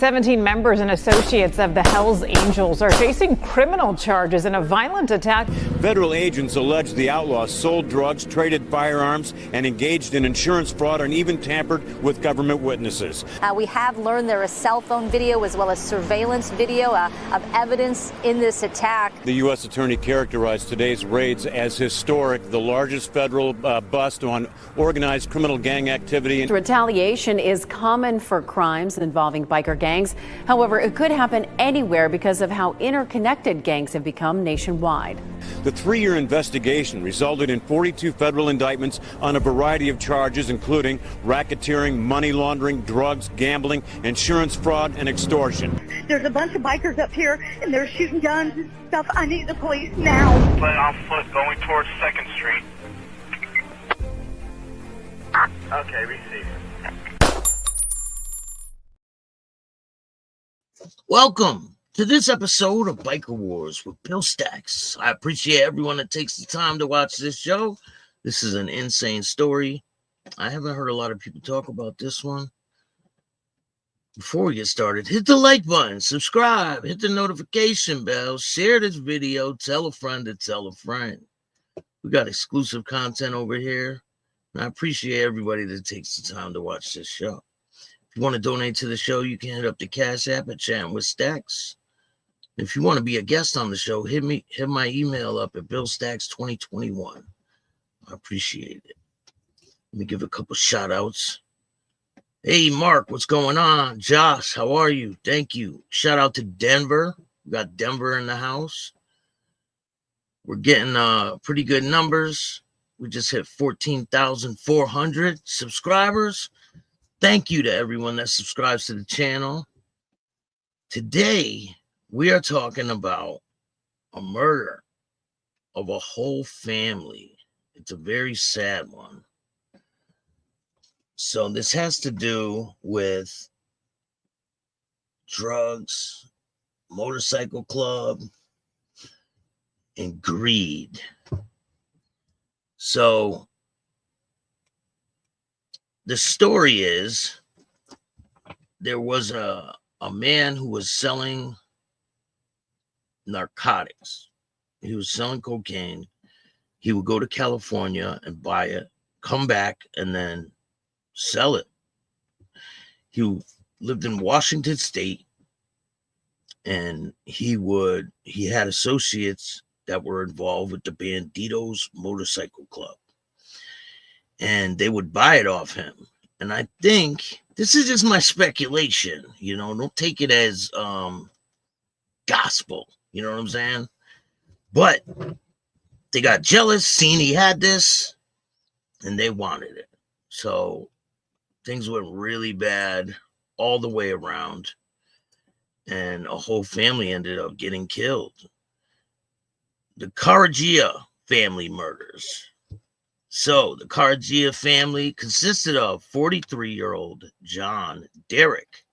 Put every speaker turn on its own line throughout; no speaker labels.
17 members and associates of the Hells Angels are facing criminal charges in a violent attack.
Federal agents allege the outlaws sold drugs, traded firearms, and engaged in insurance fraud and even tampered with government witnesses.
We have learned there is cell phone video as well as surveillance video of evidence in this attack.
The U.S. Attorney characterized today's raids as historic, the largest federal bust on organized criminal gang activity.
Retaliation is common for crimes involving biker gangs. However, it could happen anywhere because of how interconnected gangs have become nationwide.
The 3-year investigation resulted in 42 federal indictments on a variety of charges, including racketeering, money laundering, drugs, gambling, insurance fraud, and extortion.
There's a bunch of bikers up here, and they're shooting guns and stuff. I need the police now.
But on foot going towards 2nd Street. Okay, receive.
Welcome to this episode of Biker Wars with Bill Stacks. I appreciate everyone that takes the time to watch this show. This is an insane story. I haven't heard a lot of people talk about this one. Before we get started, hit the like button, subscribe, hit the notification bell, share this video, tell a friend to tell a friend. We got exclusive content over here, and I appreciate everybody that takes the time to watch this show. If you want to donate to the show, you can hit up the Cash App at Chatting with Stacks. If you want to be a guest on the show, hit my email up at BillStacks2021. I appreciate it. Let me give a couple shout outs. Hey, Mark, what's going on? Josh, how are you? Thank you. Shout out to Denver. We got Denver in the house. We're getting pretty good numbers. We just hit 14,400 subscribers. Thank you to everyone that subscribes to the channel. Today, we are talking about a murder of a whole family. It's a very sad one. So this has to do with drugs, motorcycle club, and greed. So the story is there was a man who was selling narcotics. He was selling cocaine. He would go to California and buy it, come back, and then sell it. He lived in Washington State, and he had associates that were involved with the Bandidos motorcycle club, and they would buy it off him. And I think this is just my speculation, don't take it as gospel, you know what I'm saying? But they got jealous, seen he had this, and they wanted it. So things went really bad all the way around, and a whole family ended up getting killed. The Careaga family murders. So the Careaga family consisted of 43-year-old Johnny Careaga,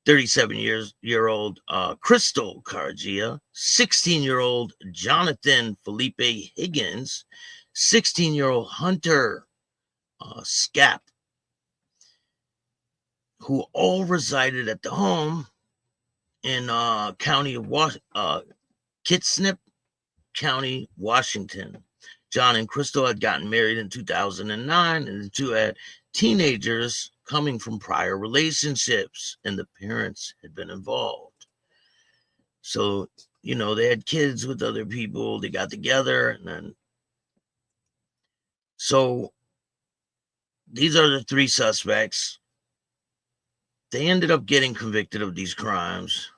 37-year-old Christale Careaga, 16-year-old Johnathon Felipe Higgins, 16-year-old Hunter Schaap, who all resided at the home in county of Kitsap County, Washington. John and Christale had gotten married in 2009, and the two had teenagers coming from prior relationships, and the parents had been involved. So, they had kids with other people. They got together, and then so these are the 3 suspects. They ended up getting convicted of these crimes.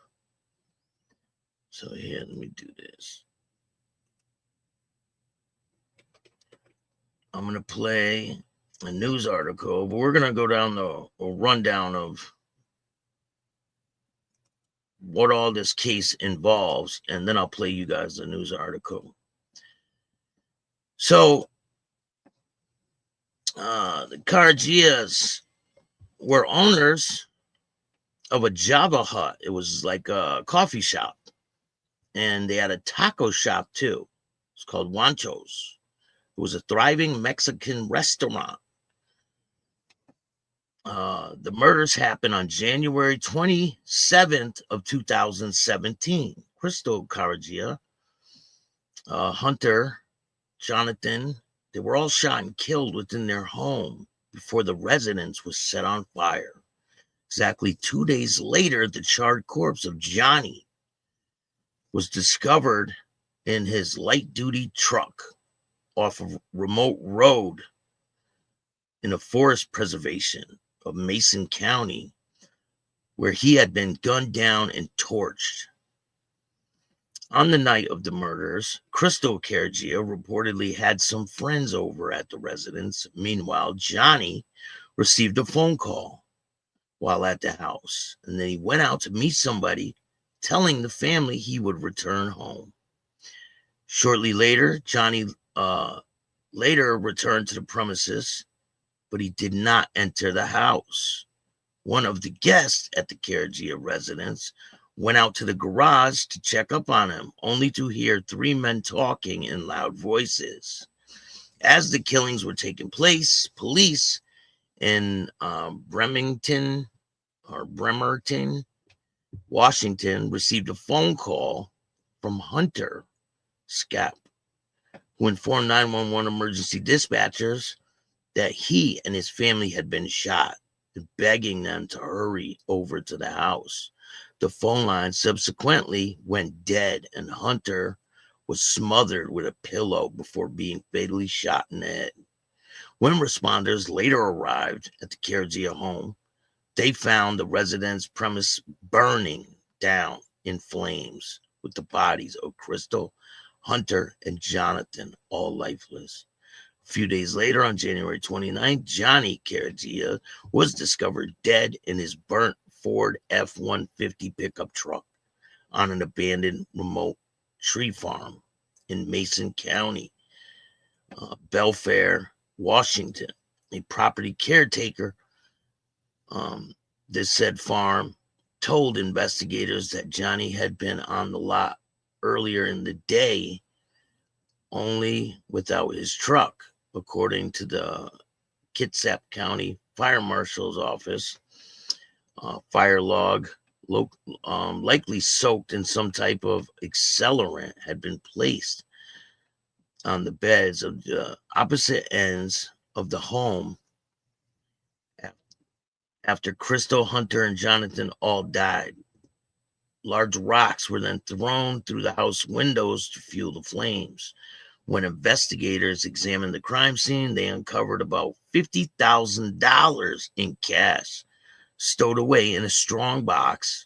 So here, let me do this. I'm going to play a news article, but we're going to go down a rundown of what all this case involves, and then I'll play you guys the news article. So, the Careagas were owners of a Java hut. It was like a coffee shop, and they had a taco shop too. It's called Juanitos. It was a thriving Mexican restaurant. The murders happened on January 27th of 2017. Christale Careaga, Hunter, Johnathon, they were all shot and killed within their home before the residence was set on fire. Exactly 2 days later, the charred corpse of Johnny was discovered in his light-duty truck off of remote road in a forest preservation of Mason County, where he had been gunned down and torched. On the night of the murders, Christale Careaga reportedly had some friends over at the residence. Meanwhile, Johnny received a phone call while at the house, and then he went out to meet somebody, telling the family he would return home. Shortly later, Johnny later returned to the premises, but he did not enter the house. One of the guests at the Careaga residence went out to the garage to check up on him, only to hear three men talking in loud voices. As the killings were taking place, police in Bremerton, Washington, received a phone call from Hunter Schaap, who informed 911 emergency dispatchers that he and his family had been shot, begging them to hurry over to the house. The phone line subsequently went dead, and Hunter was smothered with a pillow before being fatally shot in the head. When responders later arrived at the Careaga home, they found the residence premise burning down in flames, with the bodies of Christale, Hunter, and Johnathon all lifeless. A few days later, on January 29th, Johnny Careaga was discovered dead in his burnt Ford F-150 pickup truck on an abandoned remote tree farm in Mason County, Belfair, Washington. A property caretaker, this said farm, told investigators that Johnny had been on the lot earlier in the day, only without his truck. According to the Kitsap County Fire Marshal's office, fire log, likely soaked in some type of accelerant, had been placed on the beds of the opposite ends of the home after Christale, Hunter, and Johnathon all died. Large rocks were then thrown through the house windows to fuel the flames. When investigators examined the crime scene, they uncovered about $50,000 in cash stowed away in a strong box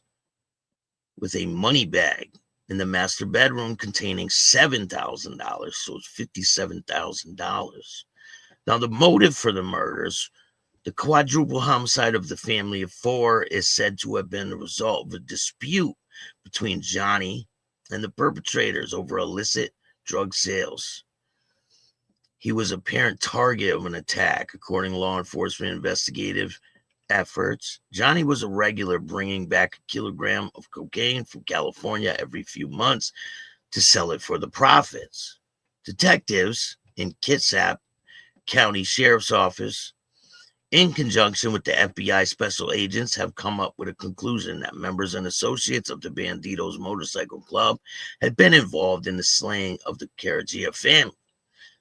with a money bag in the master bedroom containing $7,000. So it's $57,000. Now, the motive for the murders, the quadruple homicide of the family of four, is said to have been the result of a dispute between Johnny and the perpetrators over illicit drug sales. He was a apparent target of an attack, according to law enforcement investigative efforts. Johnny was a regular, bringing back a kilogram of cocaine from California every few months to sell it for the profits. Detectives in Kitsap County Sheriff's Office, in conjunction with the FBI special agents, have come up with a conclusion that members and associates of the Bandidos motorcycle club had been involved in the slaying of the Careaga family.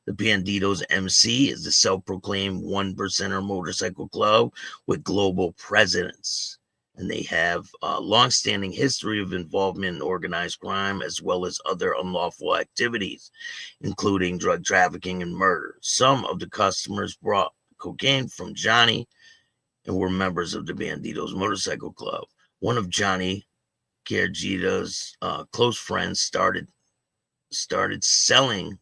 The Bandidos MC is the self-proclaimed one-percenter motorcycle club with global presence, and they have a long-standing history of involvement in organized crime as well as other unlawful activities, including drug trafficking and murder. Some of the customers brought cocaine from Johnny and were members of the Bandidos motorcycle club. One of Johnny Careaga's close friends started selling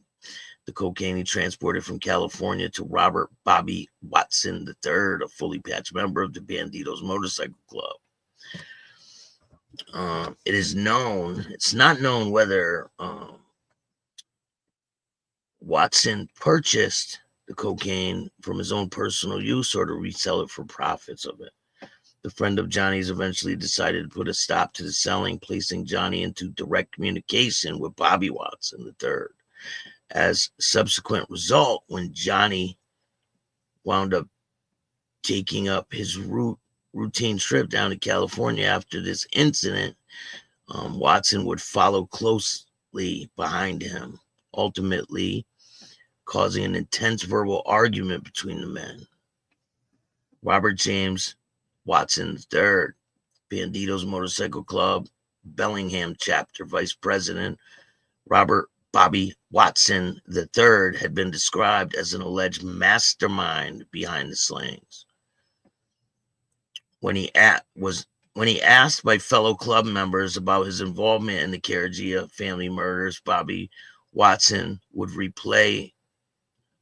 the cocaine he transported from California to Robert Bobby Watson III, a fully patched member of the Bandidos motorcycle club. It's not known whether Watson purchased the cocaine from his own personal use or to resell it for profits of it. The friend of Johnny's eventually decided to put a stop to the selling, placing Johnny into direct communication with Bobby Watson III. As a subsequent result, when Johnny wound up taking up his routine trip down to California after this incident, Watson would follow closely behind him, ultimately causing an intense verbal argument between the men. Robert James Watson III, Bandidos Motorcycle Club, Bellingham Chapter Vice President, Robert Bobby Watson III, had been described as an alleged mastermind behind the slayings. When he asked by fellow club members about his involvement in the Careaga family murders, Bobby Watson would replay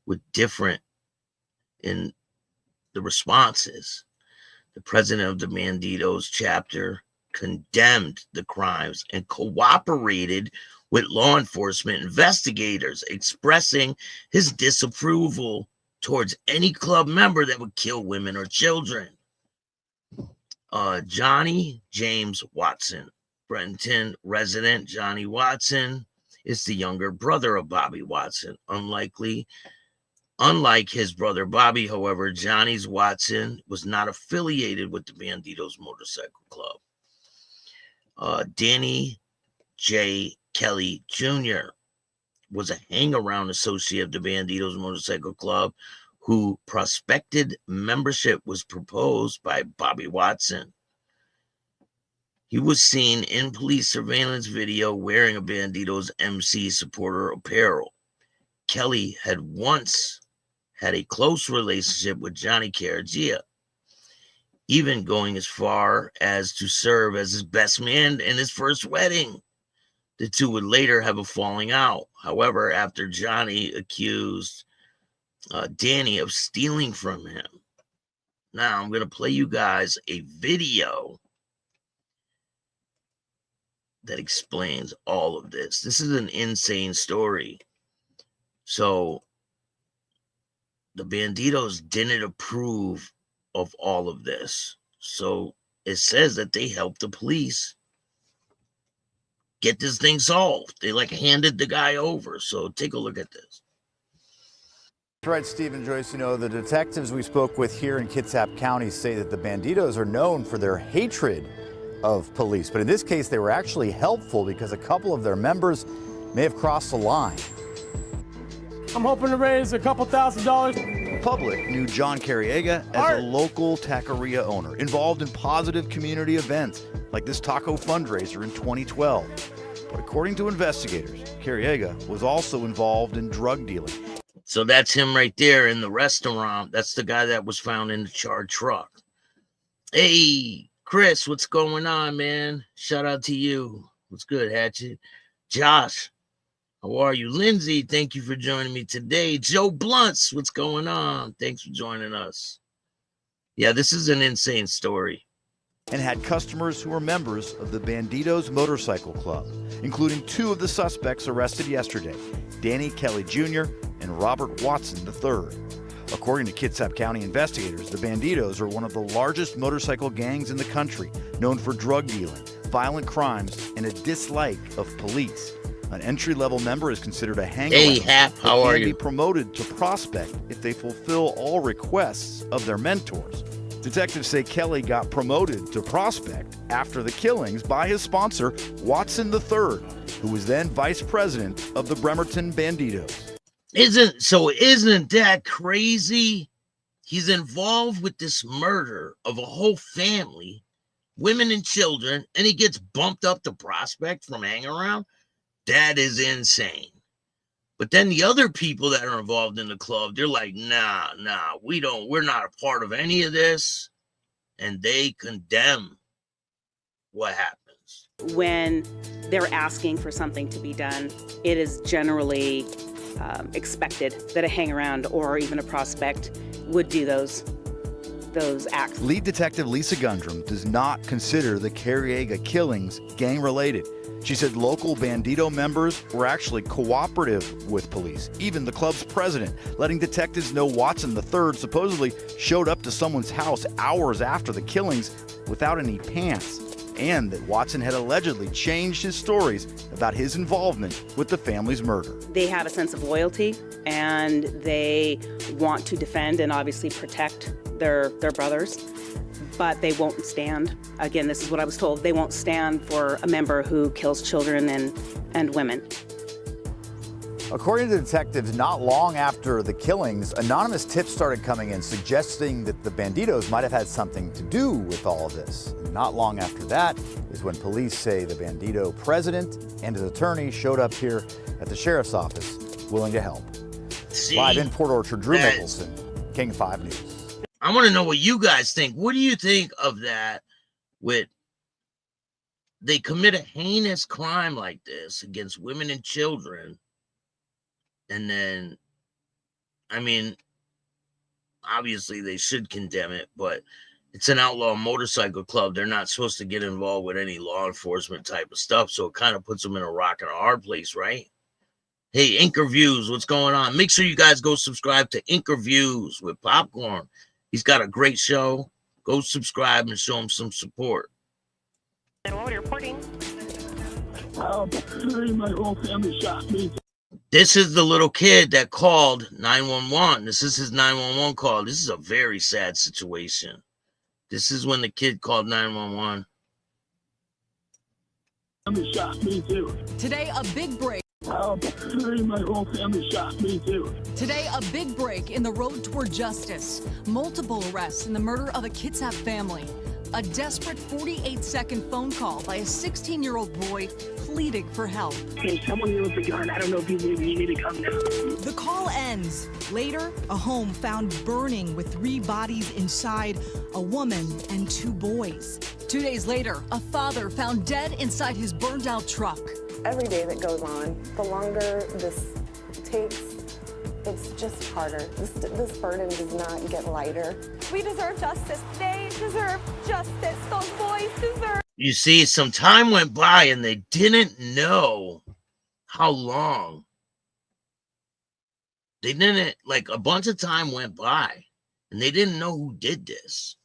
with different in the responses. The president of the Bandidos chapter condemned the crimes and cooperated with law enforcement investigators, expressing his disapproval towards any club member that would kill women or children. Johnny James Watson, Bremerton resident Johnny Watson, is the younger brother of Bobby Watson. Unlike his brother Bobby, however, Johnny's Watson was not affiliated with the Bandidos Motorcycle Club. Danie Kelly Jr. was a hang-around associate of the Bandidos Motorcycle Club who prospected membership was proposed by Bobby Watson. He was seen in police surveillance video wearing a Bandidos MC supporter apparel. Kelly had once had a close relationship with Johnny Careaga, even going as far as to serve as his best man in his first wedding. The two would later have a falling out. However, after Johnny accused Danny of stealing from him. Now, I'm going to play you guys a video that explains all of this. This is an insane story. So, the Bandidos didn't approve of all of this. So, it says that they helped the police get this thing solved. They handed the guy over. So, take a look at this.
That's right, Steve and Joyce. You know, the detectives we spoke with here in Kitsap County say that the Bandidos are known for their hatred of police. But in this case, they were actually helpful because a couple of their members may have crossed the line.
I'm hoping to raise a couple $1,000.
The public knew John Careaga as a local taqueria owner involved in positive community events like this taco fundraiser in 2012. But according to investigators, Careaga was also involved in drug dealing.
So that's him right there in the restaurant. That's the guy that was found in the charred truck. Hey, Chris, what's going on, man? Shout out to you. What's good, Hatchet? Josh, how are you? Lindsay, thank you for joining me today. Joe Blunts, what's going on? Thanks for joining us. Yeah, this is an insane story.
And had customers who were members of the Bandidos Motorcycle Club, including two of the suspects arrested yesterday, Danie Kelly Jr. and Robert Watson III. According to Kitsap County investigators, the Bandidos are one of the largest motorcycle gangs in the country, known for drug dealing, violent crimes, and a dislike of police. An entry-level member is considered a hangaround.
Hey, Hap, how are you?
Can be promoted to prospect if they fulfill all requests of their mentors. Detectives say Kelly got promoted to prospect after the killings by his sponsor, Watson III, who was then vice president of the Bremerton Bandidos.
Isn't that crazy? He's involved with this murder of a whole family, women and children, and he gets bumped up to prospect from hang around? That is insane. But then the other people that are involved in the club, they're like, nah, we're not a part of any of this. And they condemn what happens.
When they're asking for something to be done, it is generally expected that a hangaround or even a prospect would do those acts.
Lead Detective Lisa Gundrum does not consider the Careaga killings gang-related. She said local Bandido members were actually cooperative with police, even the club's president, letting detectives know Watson III supposedly showed up to someone's house hours after the killings without any pants, and that Watson had allegedly changed his stories about his involvement with the family's murder.
They have a sense of loyalty, and they want to defend and obviously protect their brothers, but they won't stand. Again, this is what I was told. They won't stand for a member who kills children and women.
According to detectives, not long after the killings, anonymous tips started coming in suggesting that the Bandidos might have had something to do with all of this. And not long after that is when police say the Bandido president and his attorney showed up here at the sheriff's office willing to help.
See,
live in Port Orchard, Drew Mickelson, King 5 News.
I want to know what you guys think. What do you think of that? With they commit a heinous crime like this against women and children, and then, I mean, obviously they should condemn it, but it's an outlaw motorcycle club. They're not supposed to get involved with any law enforcement type of stuff, so it kind of puts them in a rock and a hard place, right? Hey, Interviews, what's going on? Make sure you guys go subscribe to Interviews with Popcorn. He's got a great show. Go subscribe and show him some support.
And what are you reporting?
My whole family shot me.
This is the little kid that called 911. This is his 911 call. This is a very sad situation. This is when the kid called 911.
Family shot me too.
Today, a big break.
My whole family shot me too.
Today, a big break in the road toward justice. Multiple arrests in the murder of a Kitsap family. A desperate 48-second phone call by a 16-year-old boy pleading for help.
Hey, someone here with a gun. I don't know if you need to come now.
The call ends. Later, a home found burning with 3 bodies inside, a woman and 2 boys. 2 days later, a father found dead inside his burned-out truck.
Every day that goes on, the longer this takes, it's just harder. This burden does not get lighter.
We deserve justice. They deserve justice. Those boys deserve.
You see, some time went by and they didn't know how long. They didn't, like, a bunch of time went by and they didn't know who did this.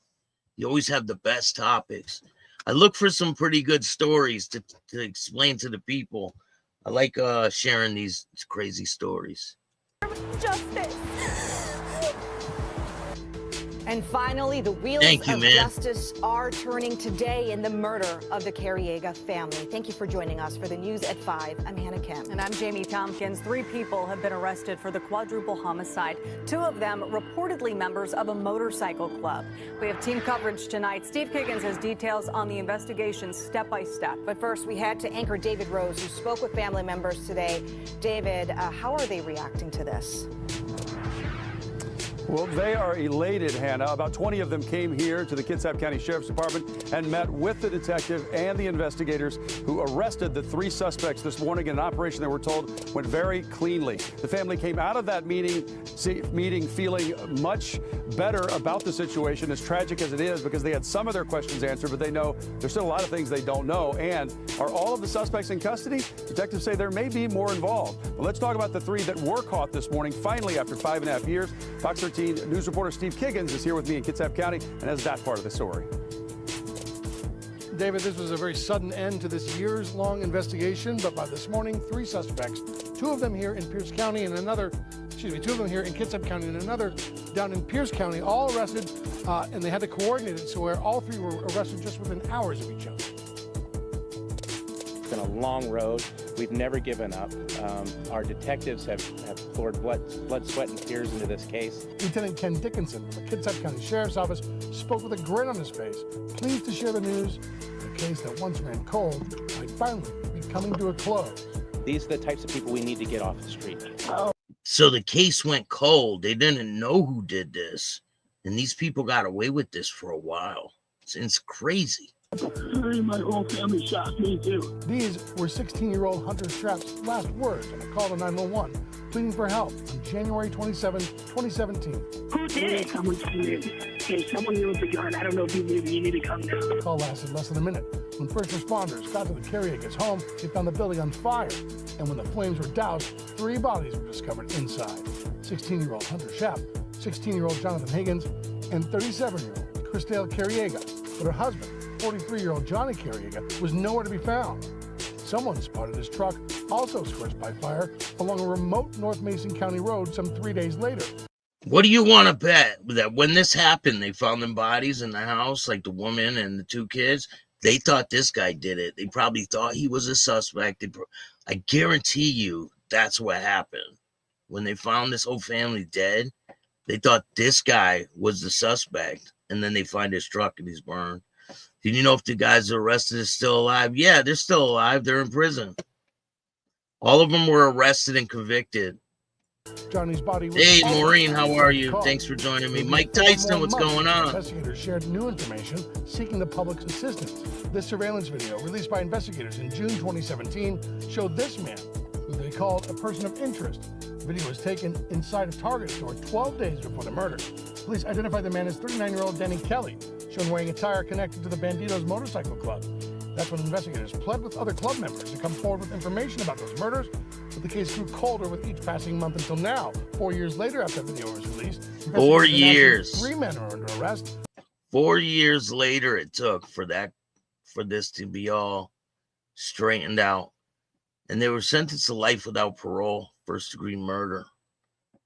You always have the best topics. I look for some pretty good stories to explain to the people. I like sharing these crazy stories.
Justice.
And finally, the wheels of justice are turning today in the murder of the Careaga family. Thank you for joining us for the news at 5. I'm Hannah Kim.
And I'm Jamie Tompkins. 3 people have been arrested for the quadruple homicide. 2 of them reportedly members of a motorcycle club. We have team coverage tonight. Steve Higgins has details on the investigation step by step.
But first, we had to anchor David Rose, who spoke with family members today. David, how are they reacting to this?
Well, they are elated, Hannah. About 20 of them came here to the Kitsap County Sheriff's Department and met with the detective and the investigators who arrested the 3 suspects this morning in an operation that we're told went very cleanly. The family came out of that meeting feeling much better about the situation, as tragic as it is, because they had some of their questions answered, but they know there's still a lot of things they don't know. And are all of the suspects in custody? Detectives say there may be more involved. But let's talk about the 3 that were caught this morning, finally, after 5.5 years. Fox 13 news reporter Steve Higgins is here with me in Kitsap County and has that part of the story.
David, this was a very sudden end to this years-long investigation, but by this morning, 3 suspects, 2 of them here in Pierce County and another, 2 of them here in Kitsap County and another down in Pierce County, all arrested, and they had to coordinate it, so where all 3 were arrested just within hours of each other.
It's been a long road. We've never given up. Our detectives have poured blood, sweat, and tears into this case.
Lieutenant Ken Dickinson from the Kitsap County Sheriff's Office spoke with a grin on his face, pleased to share the news. A case that once ran cold might finally be coming to a close.
These are the types of people we need to get off the street.
So the case went cold. They didn't know who did this. And these people got away with this for a while. It's crazy.
My whole family shot me too.
These were 16-year-old Hunter Schaap's last words on a call to 911, pleading for help on January 27, 2017.
Who did it? Someone here with a gun. I don't know if you need to come now.
The call lasted less than a minute. When first responders got to the Careagas' home, they found the building on fire. And when the flames were doused, 3 bodies were discovered inside. 16-year-old Hunter Schaap, 16-year-old Johnathon Higgins, and 37-year-old Christale Careaga. But her husband, 43-year-old Danie Kelly, was nowhere to be found. Someone spotted his truck, also scorched by fire, along a remote North Mason County road some 3 days later.
What do you want to bet that when this happened, they found them bodies in the house, like the woman and the two kids? They thought this guy did it. They probably thought he was a suspect. I guarantee you that's what happened. When they found this whole family dead, they thought this guy was the suspect. And then they find his truck and he's burned. Did you know if the guys arrested are still alive? Yeah, they're still alive. They're in prison. All of them were arrested and convicted.
Johnny's body was
Hey, Maureen, how are you? Thanks for joining me. Mike Tyson, what's going on?
Investigators shared new information seeking the public's assistance. This surveillance video, released by investigators in June 2017, showed this man, who they called a person of interest. The video was taken inside a Target store 12 days before the murder. Police identified the man as 39-year-old Danie Kelly, shown wearing attire connected to the Bandidos motorcycle club. That's when investigators pled with other club members to come forward with information about those murders, but the case grew colder with each passing month until now. 4 years later after the video was released,
4 years.
3 men are under arrest.
4 years later it took for this to be all straightened out. And they were sentenced to life without parole, first-degree murder.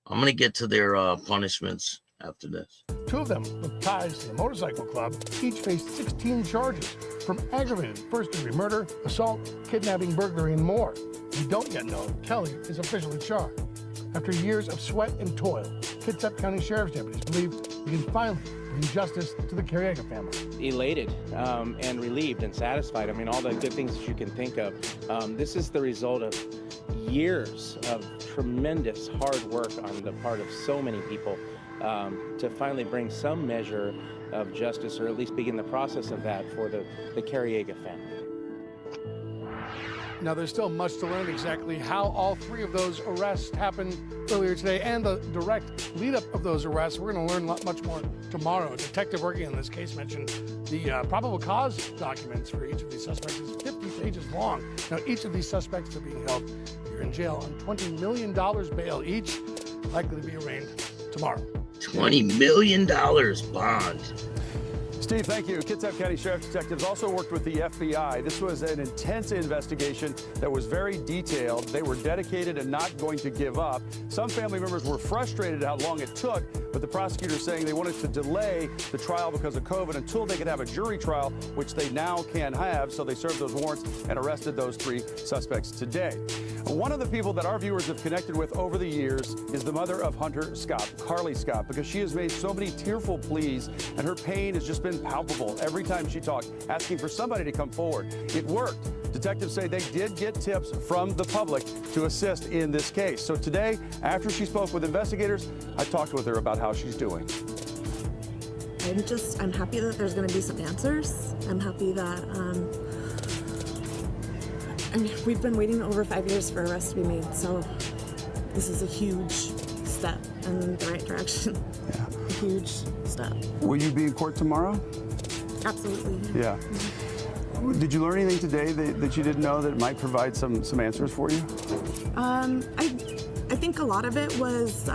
I'm going to get to their punishments after this.
2 of them with ties to the motorcycle club each faced 16 charges, from aggravated first-degree murder, assault, kidnapping, burglary, and more. We don't yet know if Kelly is officially charged. After years of sweat and toil, Kitsap County Sheriff's deputies believe they can finally bring justice to the Careaga family.
Elated and relieved and satisfied. I mean, all the good things that you can think of. This is the result of years of tremendous hard work on the part of so many people to finally bring some measure of justice, or at least begin the process of that for the Careaga family.
Now, there's still much to learn exactly how all 3 of those arrests happened earlier today and the direct lead-up of those arrests. We're going to learn much more tomorrow. A detective working on this case mentioned the probable cause documents for each of these suspects is 50 pages long. Now, each of these suspects are being held here in jail on $20 million bail each, likely to be arraigned tomorrow.
$20 million bond.
Steve, thank you. Kitsap County Sheriff's detectives also worked with the FBI. This was an intense investigation that was very detailed. They were dedicated and not going to give up. Some family members were frustrated at how long it took, but the prosecutors saying they wanted to delay the trial because of COVID until they could have a jury trial, which they now can have. So they served those warrants and arrested those 3 suspects today. One of the people that our viewers have connected with over the years is the mother of Hunter Schaap, Carly Schaap, because she has made so many tearful pleas, and her pain has just been palpable every time she talked, asking for somebody to come forward. It worked. Detectives say they did get tips from the public to assist in this case. So today, after she spoke with investigators, I talked with her about how she's doing.
I'm happy that there's going to be some answers. I'm happy that, we've been waiting over 5 years for arrests to be made, so this is a huge step in the right direction.
Yeah.
A huge step.
Will you be in court tomorrow?
Absolutely.
Yeah. Did you learn anything today that you didn't know that might provide some answers for you?
I think a lot of it was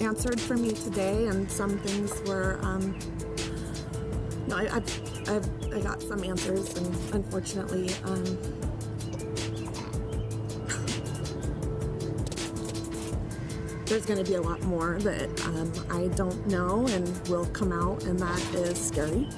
answered for me today, and some things were. I got some answers, and unfortunately, there's going to be a lot more that I don't know and will come out, and that is scary.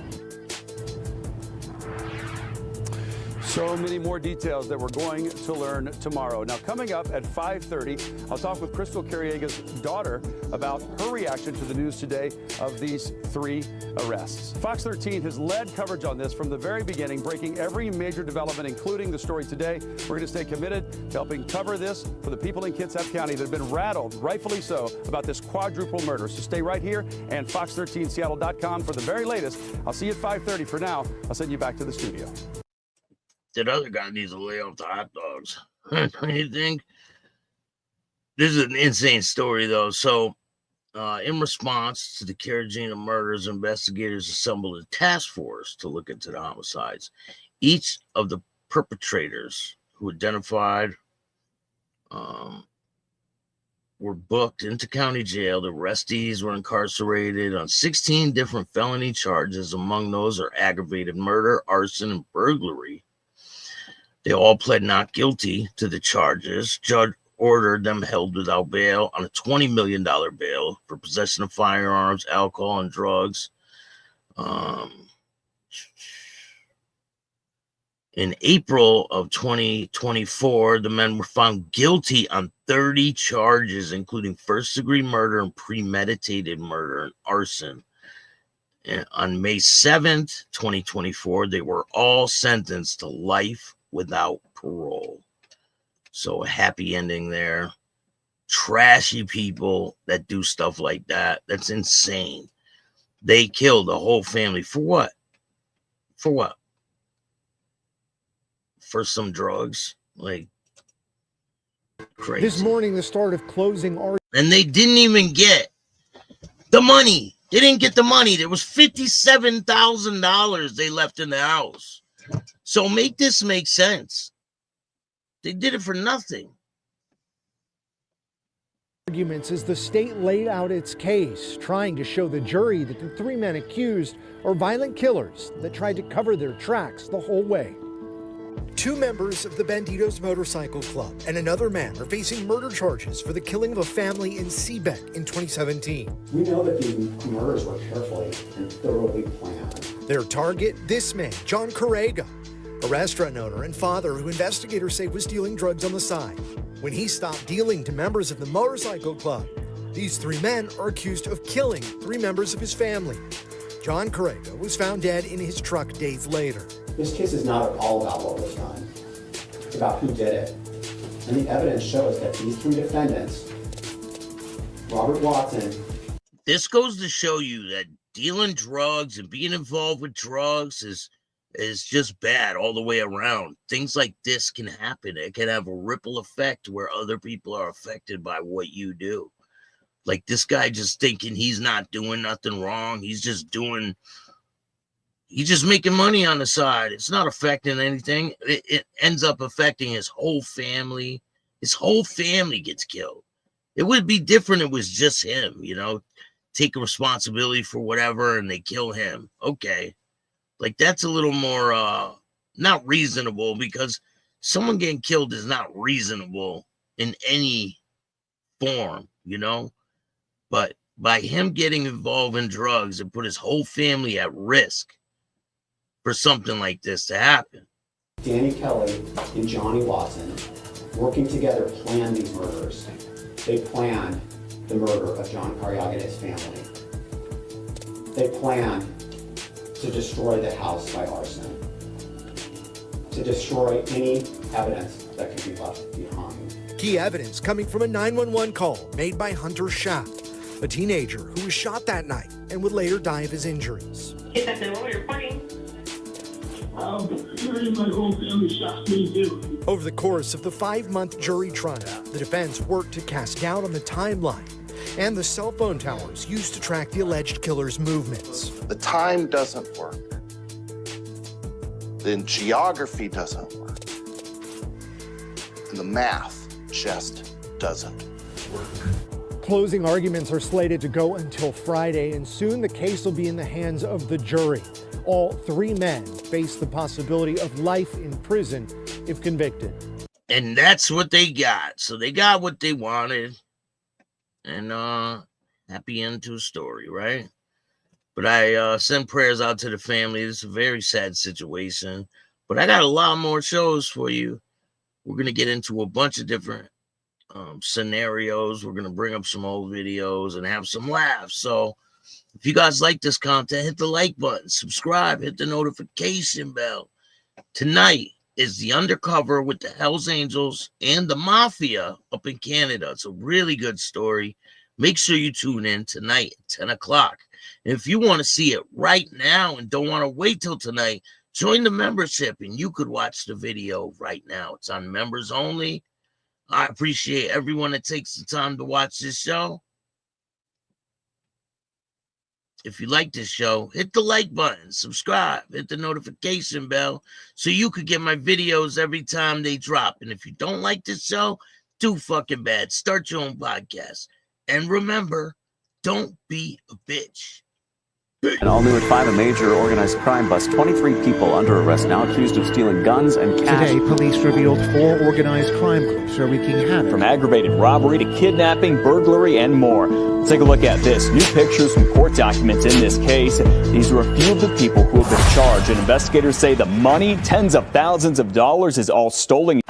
So many more details that we're going to learn tomorrow. Now, coming up at 5:30, I'll talk with Christale Careaga's daughter about her reaction to the news today of these 3 arrests. Fox 13 has led coverage on this from the very beginning, breaking every major development, including the story today. We're going to stay committed to helping cover this for the people in Kitsap County that have been rattled, rightfully so, about this quadruple murder. So stay right here and fox13seattle.com for the very latest. I'll see you at 5:30. For now, I'll send you back to the studio.
That other guy needs to lay off the hot dogs. Don't you think? This is an insane story, though. So, in response to the Careaga murders, investigators assembled a task force to look into the homicides. Each of the perpetrators who identified were booked into county jail. The arrestees were incarcerated on 16 different felony charges. Among those are aggravated murder, arson, and burglary. They all pled not guilty to the charges. Judge ordered them held without bail on a $20 million bail for possession of firearms, alcohol, and drugs. In April of 2024, the men were found guilty on 30 charges, including first-degree murder and premeditated murder and arson. And on May 7th, 2024, they were all sentenced to life without parole. So a happy ending there. Trashy people that do stuff like that. That's insane. They killed a whole family. For what? For what? For some drugs? Like, crazy.
This morning, the start of closing arguments.
And they didn't even get the money. They didn't get the money. There was $57,000 they left in the house. So make this make sense. They did it for nothing.
Arguments as the state laid out its case, trying to show the jury that the three men accused are violent killers that tried to cover their tracks the whole way. Two members of the Bandidos motorcycle club and another man are facing murder charges for the killing of a family in Seebeck in 2017.
We know that the murders were carefully and thoroughly planned.
Their target, this man, John Careaga, a restaurant owner and father who investigators say was dealing drugs on the side. When he stopped dealing to members of the motorcycle club, these three men are accused of killing three members of his family. John Careaga was found dead in his truck days later.
This case is not at all about what was done. It's about who did it. And the evidence shows that these three defendants, Robert Watson.
This goes to show you that dealing drugs and being involved with drugs is just bad all the way around. Things like this can happen. It can have a ripple effect where other people are affected by what you do. Like this guy just thinking he's not doing nothing wrong. He's just making money on the side. It's not affecting anything. It ends up affecting his whole family. His whole family gets killed. It would be different if it was just him, you know, take responsibility for whatever and they kill him. Okay. Like that's a little more not reasonable, because someone getting killed is not reasonable in any form, you know. But by him getting involved in drugs, it put his whole family at risk for something like this to happen.
Danie Kelly and Johnny Watson, working together, planned these murders. They planned the murder of John Careaga and his family. They planned to destroy the house by arson, to destroy any evidence that could be left behind.
Key evidence coming from a 911 call made by Hunter Schaap, a teenager who was shot that night and would later die of his injuries.
Kitsap Peninsula reporting.
My whole family shot me too.
Over the course of the 5-month jury trial, the defense worked to cast doubt on the timeline and the cell phone towers used to track the alleged killer's movements.
The time doesn't work. The geography doesn't work. And the math just doesn't work.
Closing arguments are slated to go until Friday, and soon the case will be in the hands of the jury. All three men face the possibility of life in prison if convicted.
And that's what they got. So they got what they wanted. And happy end to a story, right? But I send prayers out to the family. It's a very sad situation. But I got a lot more shows for you. We're going to get into a bunch of different scenarios. We're going to bring up some old videos and have some laughs. So if you guys like this content, hit the like button, subscribe, hit the notification bell. Tonight is the Undercover with the Hells Angels and the Mafia up in Canada. It's a really good story. Make sure you tune in tonight at 10 o'clock. And if you want to see it right now and don't want to wait till tonight, join the membership and you could watch the video right now. It's on members only. I appreciate everyone that takes the time to watch this show. If you like this show, hit the like button, subscribe, hit the notification bell so you could get my videos every time they drop. And if you don't like this show, too fucking bad. Start your own podcast. And remember, don't be a bitch.
And all new at 5, a major organized crime bust. 23 people under arrest now accused of stealing guns and cash.
Today, police revealed 4 organized crime groups are wreaking havoc.
From aggravated robbery to kidnapping, burglary, and more. Let's take a look at this. New pictures from court documents in this case. These are a few of the people who have been charged, and investigators say the money, tens of thousands of dollars, is all stolen.